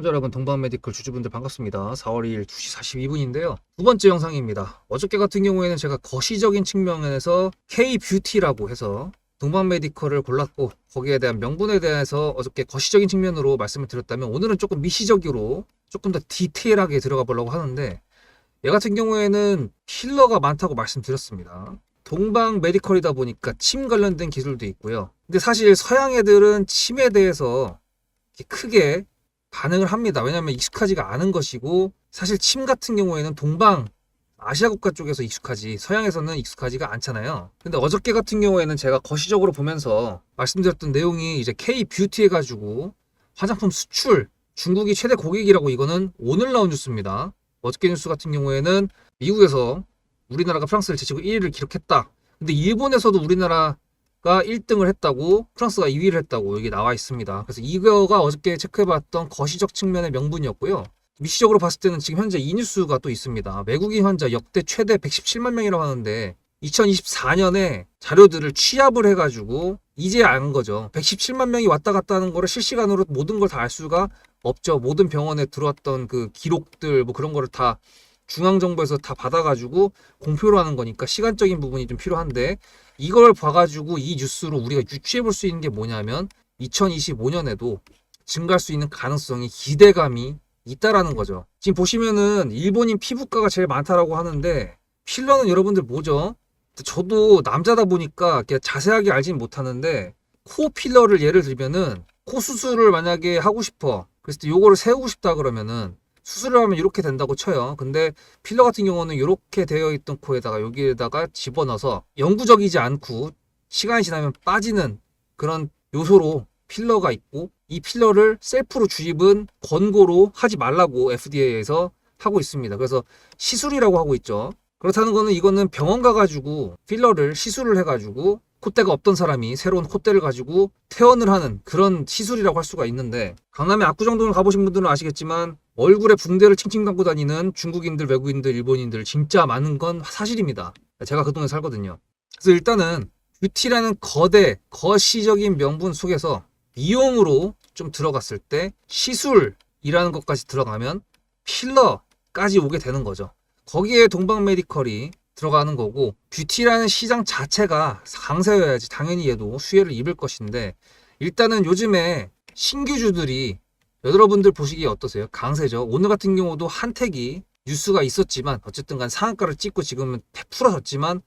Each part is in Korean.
시청자 여러분, 동방메디컬 주주분들 반갑습니다. 4월 2일 2시 42분인데요. 두 번째 영상입니다. 어저께 같은 경우에는 제가 거시적인 측면에서 K뷰티라고 해서 동방메디컬을 골랐고, 거기에 대한 명분에 대해서 어저께 거시적인 측면으로 말씀을 드렸다면, 오늘은 조금 미시적으로 조금 더 디테일하게 들어가 보려고 하는데, 얘 같은 경우에는 필러가 많다고 말씀드렸습니다. 동방메디컬이다 보니까 침 관련된 기술도 있고요. 근데 사실 서양 애들은 침에 대해서 크게 반응을 합니다. 왜냐하면 익숙하지가 않은 것이고, 사실 침 같은 경우에는 동방 아시아 국가 쪽에서 익숙하지 서양에서는 익숙하지가 않잖아요. 근데 어저께 같은 경우에는 제가 거시적으로 보면서 말씀드렸던 내용이 이제 K뷰티 해가지고 화장품 수출 중국이 최대 고객이라고, 이거는 오늘 나온 뉴스입니다. 어저께 뉴스 같은 경우에는 미국에서 우리나라가 프랑스를 제치고 1위를 기록했다. 근데 일본에서도 우리나라가 1등을 했다고, 프랑스가 2위를 했다고 여기 나와 있습니다. 그래서 이거가 어저께 체크해봤던 거시적 측면의 명분이었고요. 미시적으로 봤을 때는 지금 현재 이 뉴스가 또 있습니다. 외국인 환자 역대 최대 117만 명이라고 하는데, 2024년에 자료들을 취합을 해가지고 이제 안 거죠. 117만 명이 왔다 갔다 하는 거를 실시간으로 모든 걸 다 알 수가 없죠. 모든 병원에 들어왔던 그 기록들 뭐 그런 거를 다 중앙정부에서 다 받아가지고 공표로 하는 거니까 시간적인 부분이 좀 필요한데, 이걸 봐가지고 이 뉴스로 우리가 유추해 볼 수 있는 게 뭐냐면 2025년에도 증가할 수 있는 가능성이, 기대감이 있다라는 거죠. 지금 보시면은 일본인 피부과가 제일 많다라고 하는데, 필러는 여러분들 뭐죠? 저도 남자다 보니까 자세하게 알지는 못하는데, 코 필러를 예를 들면은 코 수술을 만약에 하고 싶어. 그래서 요거를 세우고 싶다 그러면은 수술을 하면 이렇게 된다고 쳐요. 근데 필러 같은 경우는 이렇게 되어 있던 코에다가 여기에다가 집어넣어서 영구적이지 않고 시간이 지나면 빠지는 그런 요소로 필러가 있고, 이 필러를 셀프로 주입은 권고로 하지 말라고 FDA에서 하고 있습니다. 그래서 시술이라고 하고 있죠. 그렇다는 거는 이거는 병원 가가지고 필러를 시술을 해가지고 콧대가 없던 사람이 새로운 콧대를 가지고 퇴원을 하는 그런 시술이라고 할 수가 있는데, 강남의 압구정동을 가보신 분들은 아시겠지만 얼굴에 붕대를 칭칭 감고 다니는 중국인들, 외국인들, 일본인들 진짜 많은 건 사실입니다. 제가 그 동네 살거든요. 그래서 일단은 뷰티라는 거대 거시적인 명분 속에서 미용으로 좀 들어갔을 때 시술이라는 것까지 들어가면 필러까지 오게 되는 거죠. 거기에 동방메디컬이 들어가는 거고, 뷰티라는 시장 자체가 강세여야지 당연히 얘도 수혜를 입을 것인데, 일단은 요즘에 신규주들이 여러분들 보시기에 어떠세요? 강세죠. 오늘 같은 경우도 한택이 뉴스가 있었지만 어쨌든 간 상한가를 찍고 지금은 풀어졌지만,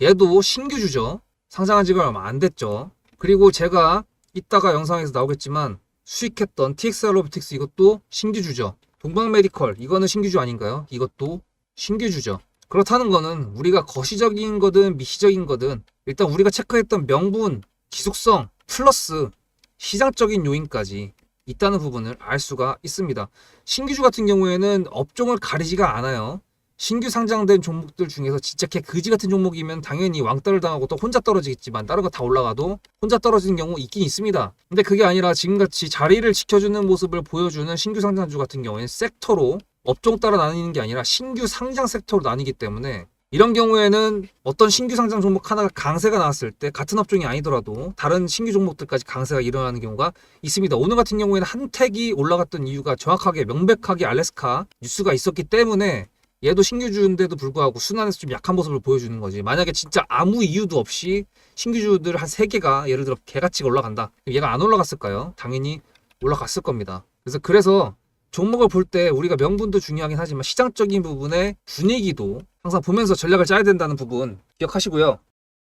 얘도 신규주죠. 상장한 지가 얼마 안 됐죠. 그리고 제가 이따가 영상에서 나오겠지만 수익했던 TXR 로보틱스, 이것도 신규주죠. 동방메디컬, 이거는 신규주 아닌가요? 이것도 신규주죠. 그렇다는 거는 우리가 거시적인 거든 미시적인 거든 일단 우리가 체크했던 명분, 지속성 플러스 시장적인 요인까지 있다는 부분을 알 수가 있습니다. 신규주 같은 경우에는 업종을 가리지가 않아요. 신규 상장된 종목들 중에서 진짜 개 그지 같은 종목이면 당연히 왕따를 당하고 또 혼자 떨어지겠지만, 다른 거 다 올라가도 혼자 떨어지는 경우 있긴 있습니다. 근데 그게 아니라 지금같이 자리를 지켜주는 모습을 보여주는 신규 상장주 같은 경우에는 섹터로, 업종 따라 나뉘는 게 아니라 신규 상장 섹터로 나뉘기 때문에, 이런 경우에는 어떤 신규 상장 종목 하나가 강세가 나왔을 때 같은 업종이 아니더라도 다른 신규 종목들까지 강세가 일어나는 경우가 있습니다. 오늘 같은 경우에는 한택이 올라갔던 이유가 정확하게 명백하게 알래스카 뉴스가 있었기 때문에 얘도 신규주인데도 불구하고 순환에서 좀 약한 모습을 보여주는 거지. 만약에 진짜 아무 이유도 없이 신규주들 한 3개가 예를 들어 개같이 올라간다, 얘가 안 올라갔을까요? 당연히 올라갔을 겁니다. 그래서 종목을 볼 때 우리가 명분도 중요하긴 하지만 시장적인 부분의 분위기도 항상 보면서 전략을 짜야 된다는 부분 기억하시고요.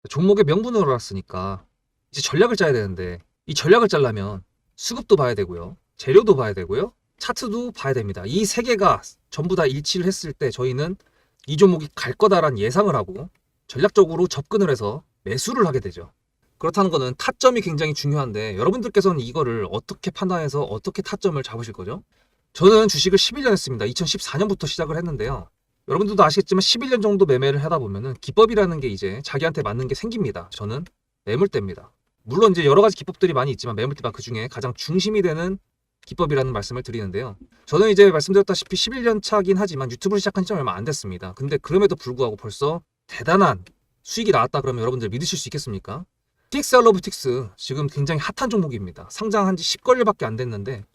종목의 명분을 알았으니까 이제 전략을 짜야 되는데, 이 전략을 짜려면 수급도 봐야 되고요, 재료도 봐야 되고요, 차트도 봐야 됩니다. 이 3개가 전부 다 일치를 했을 때 저희는 이 종목이 갈 거다라는 예상을 하고 전략적으로 접근을 해서 매수를 하게 되죠. 그렇다는 거는 타점이 굉장히 중요한데, 여러분들께서는 이거를 어떻게 판단해서 어떻게 타점을 잡으실 거죠? 저는 주식을 11년 했습니다. 2014년부터 시작을 했는데요. 여러분들도 아시겠지만 11년 정도 매매를 하다 보면은 기법이라는 게 이제 자기한테 맞는 게 생깁니다. 저는 매물대입니다. 물론 이제 여러 가지 기법들이 많이 있지만 매물대가 그 중에 가장 중심이 되는 기법이라는 말씀을 드리는데요. 저는 이제 말씀드렸다시피 11년 차긴 하지만 유튜브를 시작한 지 얼마 안 됐습니다. 근데 그럼에도 불구하고 벌써 대단한 수익이 나왔다 그러면 여러분들 믿으실 수 있겠습니까? TXR 로보틱스 지금 굉장히 핫한 종목입니다. 상장한 지 10개월밖에 안 됐는데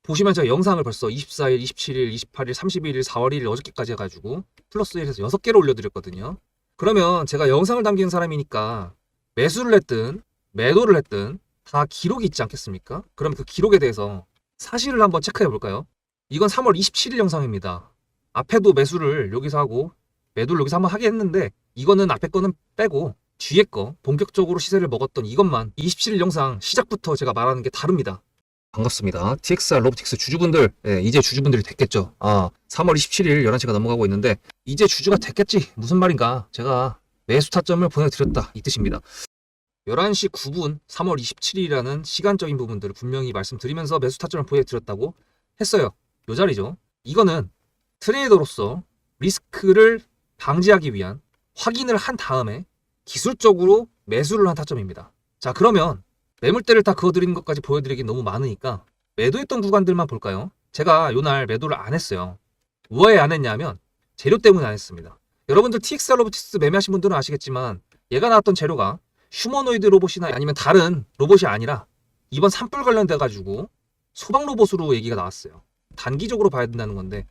보시면 제가 영상을 벌써 24일, 27일, 28일, 31일, 4월 1일 어저께까지 해가지고 플러스 1에서 6개를 올려드렸거든요. 그러면 제가 영상을 남기는 사람이니까 매수를 했든 매도를 했든 다 기록이 있지 않겠습니까? 그럼 그 기록에 대해서 사실을 한번 체크해 볼까요? 이건 3월 27일 영상입니다. 앞에도 매수를 여기서 하고 매도를 여기서 한번 하긴 했는데 이거는 앞에 거는 빼고 뒤에 거 본격적으로 시세를 먹었던 이것만 27일 영상 시작부터 제가 말하는 게 다릅니다. 반갑습니다. TXR 로보틱스 주주분들, 이제 주주분들이 됐겠죠. 3월 27일 11시가 넘어가고 있는데 이제 주주가 됐겠지. 무슨 말인가? 제가 매수 타점을 보내드렸다 이 뜻입니다. 11시 9분 3월 27일이라는 시간적인 부분들을 분명히 말씀드리면서 매수 타점을 보여드렸다고 했어요. 요 자리죠. 이거는 트레이더로서 리스크를 방지하기 위한 확인을 한 다음에 기술적으로 매수를 한 타점입니다. 자, 그러면 매물대를 다 그어드리는 것까지 보여드리긴 너무 많으니까 매도했던 구간들만 볼까요? 제가 요날 매도를 안 했어요. 왜 안 했냐면 재료 때문에 안 했습니다. 여러분들 TXR 로보틱스 매매하신 분들은 아시겠지만 얘가 나왔던 재료가 휴머노이드 로봇이나 아니면 다른 로봇이 아니라 이번 산불 관련돼 가지고 소방 로봇으로 얘기가 나왔어요. 단기적으로 봐야 된다는 건데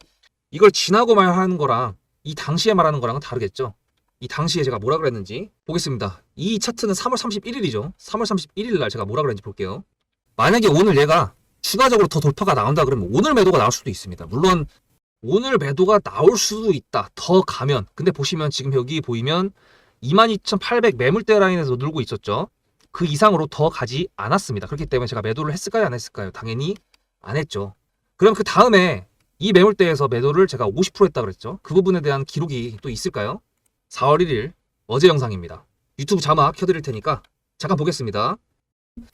이걸 지나고 말하는 거랑 이 당시에 말하는 거랑은 다르겠죠. 이 당시에 제가 뭐라 그랬는지 보겠습니다. 이 차트는 3월 31일이죠. 3월 31일 날 제가 뭐라 그랬는지 볼게요. 만약에 오늘 얘가 추가적으로 더 돌파가 나온다 그러면 오늘 매도가 나올 수도 있습니다. 물론 오늘 매도가 나올 수도 있다. 더 가면. 근데 보시면 지금 여기 보이면 22,800 매물대 라인에서 놀고 있었죠. 그 이상으로 더 가지 않았습니다. 그렇기 때문에 제가 매도를 했을까요? 안 했을까요? 당연히 안 했죠. 그럼 그 다음에 이 매물대에서 매도를 제가 50% 했다 그랬죠. 그 부분에 대한 기록이 또 있을까요? 4월 1일 어제 영상입니다. 유튜브 자막 켜드릴 테니까 잠깐 보겠습니다.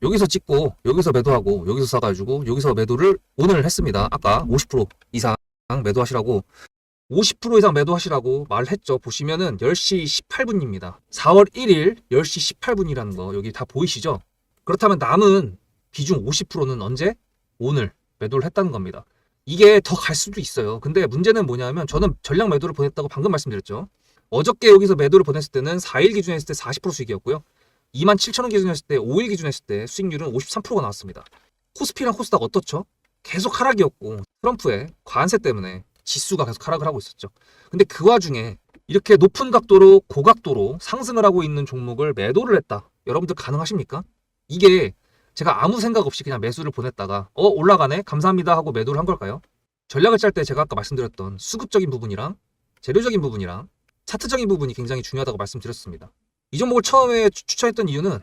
여기서 찍고 여기서 매도하고 여기서 사가지고 여기서 매도를 오늘 했습니다. 아까 50% 이상 매도하시라고 50% 이상 매도하시라고 말했죠. 보시면은 10시 18분입니다. 4월 1일 10시 18분이라는 거 여기 다 보이시죠? 그렇다면 남은 비중 50%는 언제? 오늘 매도를 했다는 겁니다. 이게 더 갈 수도 있어요. 근데 문제는 뭐냐면 저는 전량 매도를 보냈다고 방금 말씀드렸죠. 어저께 여기서 매도를 보냈을 때는 4일 기준 했을 때 40% 수익이었고요. 27,000원 기준 했을 때 5일 기준 했을 때 수익률은 53%가 나왔습니다. 코스피랑 코스닥 어떻죠? 계속 하락이었고 트럼프의 관세 때문에 지수가 계속 하락을 하고 있었죠. 근데 그 와중에 이렇게 높은 각도로 고각도로 상승을 하고 있는 종목을 매도를 했다. 여러분들 가능하십니까? 이게 제가 아무 생각 없이 그냥 매수를 보냈다가 올라가네? 감사합니다 하고 매도를 한 걸까요? 전략을 짤 때 제가 아까 말씀드렸던 수급적인 부분이랑 재료적인 부분이랑 차트적인 부분이 굉장히 중요하다고 말씀드렸습니다. 이 종목을 처음에 추천했던 이유는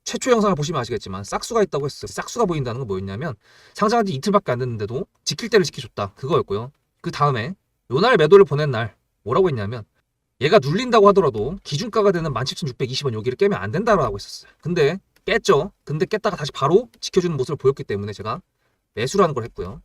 최초 영상을 보시면 아시겠지만 싹수가 있다고 했어요. 싹수가 보인다는 건 뭐였냐면 상장한 지 이틀밖에 안 됐는데도 지킬 때를 지켜줬다. 그거였고요. 그 다음에 요날 매도를 보낸 날 뭐라고 했냐면 얘가 눌린다고 하더라도 기준가가 되는 17,620원 여기를 깨면 안 된다고 했었어요. 근데 깼죠. 근데 깼다가 다시 바로 지켜주는 모습을 보였기 때문에 제가 매수라는 걸 했고요.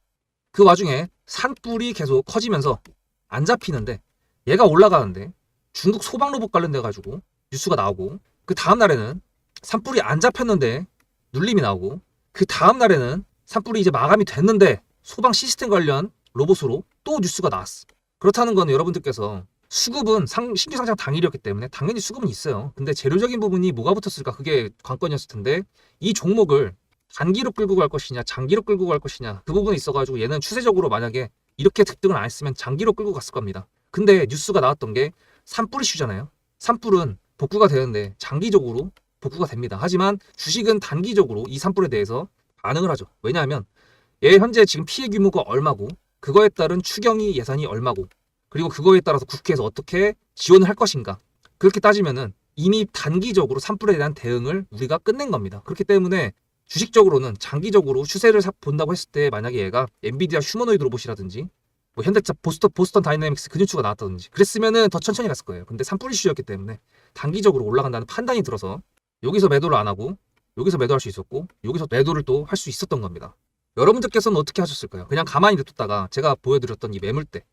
그 와중에 산불이 계속 커지면서 안 잡히는데 얘가 올라가는데 중국 소방 로봇 관련돼 가지고 뉴스가 나오고 그 다음 날에는 산불이 안 잡혔는데 눌림이 나오고 그 다음 날에는 산불이 이제 마감이 됐는데 소방 시스템 관련 로봇으로 또 뉴스가 나왔어. 그렇다는 건 여러분들께서 수급은 신규 상장 당일이었기 때문에 당연히 수급은 있어요. 근데 재료적인 부분이 뭐가 붙었을까? 그게 관건이었을 텐데 이 종목을 단기로 끌고 갈 것이냐 장기로 끌고 갈 것이냐 그 부분이 있어가지고 얘는 추세적으로 만약에 이렇게 득등을 안 했으면 장기로 끌고 갔을 겁니다. 근데 뉴스가 나왔던 게 산불 이슈잖아요. 산불은 복구가 되는데 장기적으로 복구가 됩니다. 하지만 주식은 단기적으로 이 산불에 대해서 반응을 하죠. 왜냐하면 얘 현재 지금 피해 규모가 얼마고 그거에 따른 추경이 예산이 얼마고 그리고 그거에 따라서 국회에서 어떻게 지원을 할 것인가 그렇게 따지면은 이미 단기적으로 산불에 대한 대응을 우리가 끝낸 겁니다. 그렇기 때문에 주식적으로는 장기적으로 추세를 본다고 했을 때 만약에 얘가 엔비디아 휴머노이드 로봇이라든지 뭐 현대차 보스턴 다이내믹스 근육주가 나왔다든지 그랬으면은 더 천천히 갔을 거예요. 근데 산불 이슈였기 때문에 단기적으로 올라간다는 판단이 들어서 여기서 매도를 안 하고 여기서 매도할 수 있었고 여기서 매도를 또 할 수 있었던 겁니다. 여러분들께서는 어떻게 하셨을까요? 그냥 가만히 냅뒀다가 제가 보여드렸던 이 매물대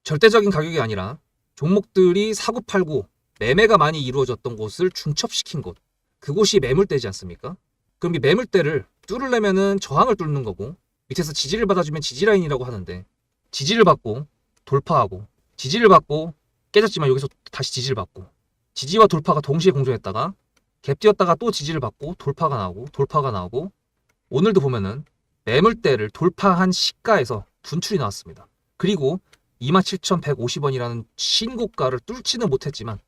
절대적인 가격이 아니라 종목들이 사고팔고 매매가 많이 이루어졌던 곳을 중첩시킨 곳 그곳이 매물대지 않습니까? 그럼 이 매물대를 뚫으려면은 저항을 뚫는 거고 밑에서 지지를 받아주면 지지라인이라고 하는데 지지를 받고 돌파하고 지지를 받고 깨졌지만 여기서 다시 지지를 받고 지지와 돌파가 동시에 공존했다가 갭 뛰었다가 또 지지를 받고 돌파가 나오고 오늘도 보면은 매물대를 돌파한 시가에서 분출이 나왔습니다. 그리고 27,150원이라는 신고가를 뚫지는 못했지만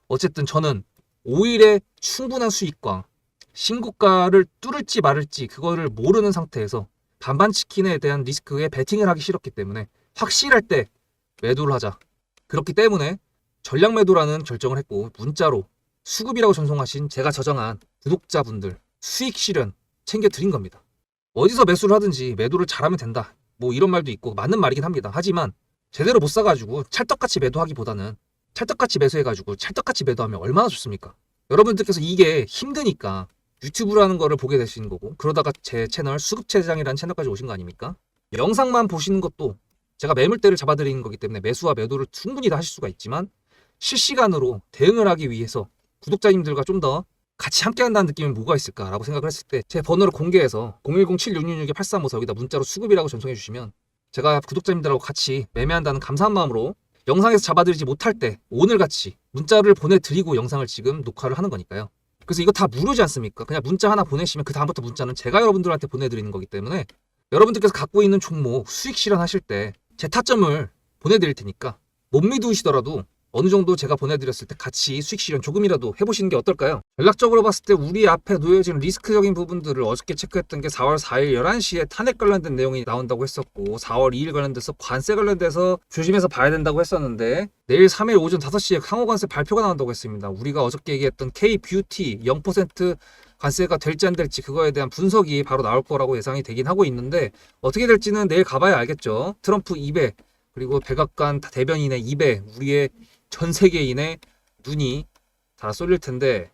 어쨌든 저는 5일의 충분한 수익과 신고가를 뚫을지 말을지 그거를 모르는 상태에서 반반 치킨에 대한 리스크에 베팅을 하기 싫었기 때문에 확실할 때 매도를 하자. 그렇기 때문에 전략 매도라는 결정을 했고 문자로 수급이라고 전송하신 제가 저장한 구독자분들 수익 실현 챙겨드린 겁니다. 어디서 매수를 하든지 매도를 잘하면 된다. 뭐 이런 말도 있고 맞는 말이긴 합니다. 하지만 제대로 못 사가지고 찰떡같이 매도하기보다는 찰떡같이 매수해가지고 찰떡같이 매도하면 얼마나 좋습니까? 여러분들께서 이게 힘드니까 유튜브라는 거를 보게 되시는 거고 그러다가 제 채널 수급체장이라는 채널까지 오신 거 아닙니까? 영상만 보시는 것도 제가 매물대를 잡아드리는 거기 때문에 매수와 매도를 충분히 다 하실 수가 있지만 실시간으로 대응을 하기 위해서 구독자님들과 좀 더 같이 함께 한다는 느낌이 뭐가 있을까라고 생각을 했을 때 제 번호를 공개해서 010-7666-8354 여기다 문자로 수급이라고 전송해 주시면 제가 구독자님들하고 같이 매매한다는 감사한 마음으로 영상에서 잡아드리지 못할 때 오늘같이 문자를 보내드리고 영상을 지금 녹화를 하는 거니까요. 그래서 이거 다 무료지 않습니까? 그냥 문자 하나 보내시면 그 다음부터 문자는 제가 여러분들한테 보내드리는 거기 때문에 여러분들께서 갖고 있는 종목 수익 실현하실 때 제 타점을 보내드릴 테니까 못 믿으시더라도 어느 정도 제가 보내드렸을 때 같이 수익 실현 조금이라도 해보시는 게 어떨까요? 전략적으로 봤을 때 우리 앞에 놓여진 리스크적인 부분들을 어저께 체크했던 게 4월 4일 11시에 탄핵 관련된 내용이 나온다고 했었고 4월 2일 관련돼서 관세 관련돼서 조심해서 봐야 된다고 했었는데 내일 3일 오전 5시에 상호관세 발표가 나온다고 했습니다. 우리가 어저께 얘기했던 K-뷰티 0% 관세가 될지 안 될지 그거에 대한 분석이 바로 나올 거라고 예상이 되긴 하고 있는데 어떻게 될지는 내일 가봐야 알겠죠. 트럼프 입에 그리고 백악관 대변인의 입에 우리의 전 세계인의 눈이 다 쏠릴 텐데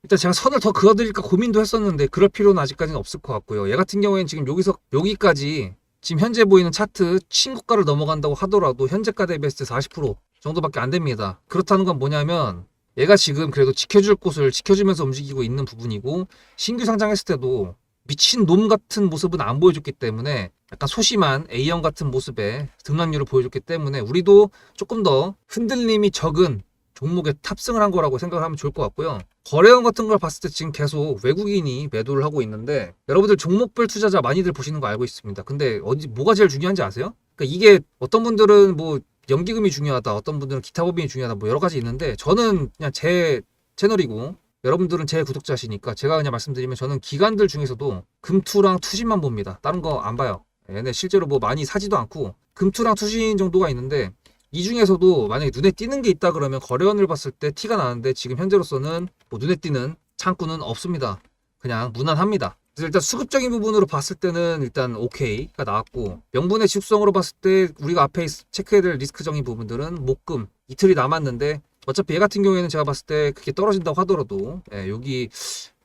일단 제가 선을 더 그어드릴까 고민도 했었는데 그럴 필요는 아직까지는 없을 것 같고요. 얘 같은 경우에는 지금 여기까지 지금 현재 보이는 차트 신고가를 넘어간다고 하더라도 현재가 대비했을 때 40% 정도밖에 안 됩니다. 그렇다는 건 뭐냐면 얘가 지금 그래도 지켜줄 곳을 지켜주면서 움직이고 있는 부분이고 신규 상장했을 때도 미친 놈 같은 모습은 안 보여줬기 때문에 약간 소심한 A형 같은 모습의 등락률을 보여줬기 때문에 우리도 조금 더 흔들림이 적은 종목에 탑승을 한 거라고 생각을 하면 좋을 것 같고요. 거래원 같은 걸 봤을 때 지금 계속 외국인이 매도를 하고 있는데 여러분들 종목별 투자자 많이들 보시는 거 알고 있습니다. 근데 뭐가 제일 중요한지 아세요? 그러니까 이게 어떤 분들은 뭐 연기금이 중요하다, 어떤 분들은 기타 법인이 중요하다, 뭐 여러 가지 있는데 저는 그냥 제 채널이고 여러분들은 제 구독자시니까 제가 그냥 말씀드리면 저는 기관들 중에서도 금투랑 투신만 봅니다. 다른 거 안 봐요. 얘네 실제로 뭐 많이 사지도 않고 금투랑 투신 정도가 있는데 이 중에서도 만약에 눈에 띄는 게 있다 그러면 거래원을 봤을 때 티가 나는데 지금 현재로서는 뭐 눈에 띄는 창구는 없습니다. 그냥 무난합니다. 그래서 일단 수급적인 부분으로 봤을 때는 일단 오케이가 나왔고 명분의 지속성으로 봤을 때 우리가 앞에 체크해야 될 리스크적인 부분들은 목금 이틀이 남았는데 어차피 얘 같은 경우에는 제가 봤을 때 그게 떨어진다고 하더라도 여기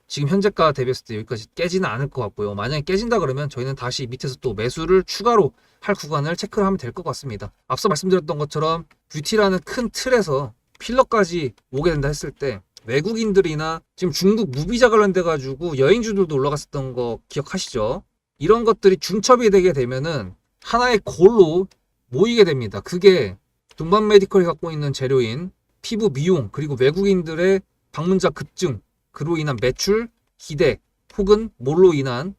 지금 현재가 대비했을 때 여기까지 깨지는 않을 것 같고요. 만약에 깨진다 그러면 저희는 다시 밑에서 또 매수를 추가로 할 구간을 체크를 하면 될 것 같습니다. 앞서 말씀드렸던 것처럼 뷰티라는 큰 틀에서 필러까지 오게 된다 했을 때 외국인들이나 지금 중국 무비자 관련돼 가지고 여행주들도 올라갔었던 거 기억하시죠? 이런 것들이 중첩이 되게 되면은 하나의 골로 모이게 됩니다. 그게 동반 메디컬이 갖고 있는 재료인 피부 미용 그리고 외국인들의 방문자 급증 그로 인한 매출 기대 혹은 뭘로 인한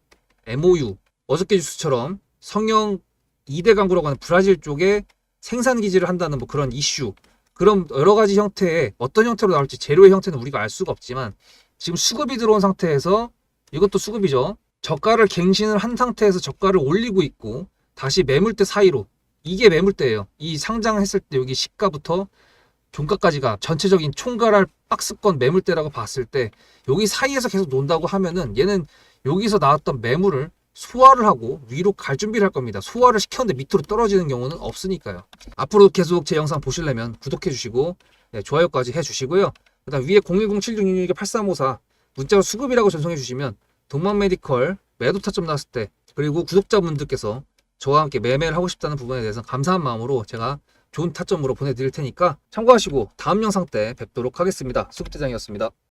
MOU 어저께 뉴스처럼 성형 2대 강구라고 하는 브라질 쪽에 생산 기지를 한다는 뭐 그런 이슈 그런 여러 가지 형태의 어떤 형태로 나올지 재료의 형태는 우리가 알 수가 없지만 지금 수급이 들어온 상태에서 이것도 수급이죠. 저가를 갱신을 한 상태에서 저가를 올리고 있고 다시 매물대 사이로 이게 매물대예요. 이 상장했을 때 여기 시가부터 종가까지가 전체적인 총괄할 박스권 매물대라고 봤을 때 여기 사이에서 계속 논다고 하면은 얘는 여기서 나왔던 매물을 소화를 하고 위로 갈 준비를 할 겁니다. 소화를 시켰는데 밑으로 떨어지는 경우는 없으니까요. 앞으로 계속 제 영상 보시려면 구독해 주시고 좋아요까지 해 주시고요. 그다음 위에 010-7666-8354 문자로 수급이라고 전송해 주시면 동방메디컬 매도 타점 나왔을 때 그리고 구독자분들께서 저와 함께 매매를 하고 싶다는 부분에 대해서 감사한 마음으로 제가 좋은 타점으로 보내드릴 테니까 참고하시고 다음 영상 때 뵙도록 하겠습니다. 수급대장이었습니다.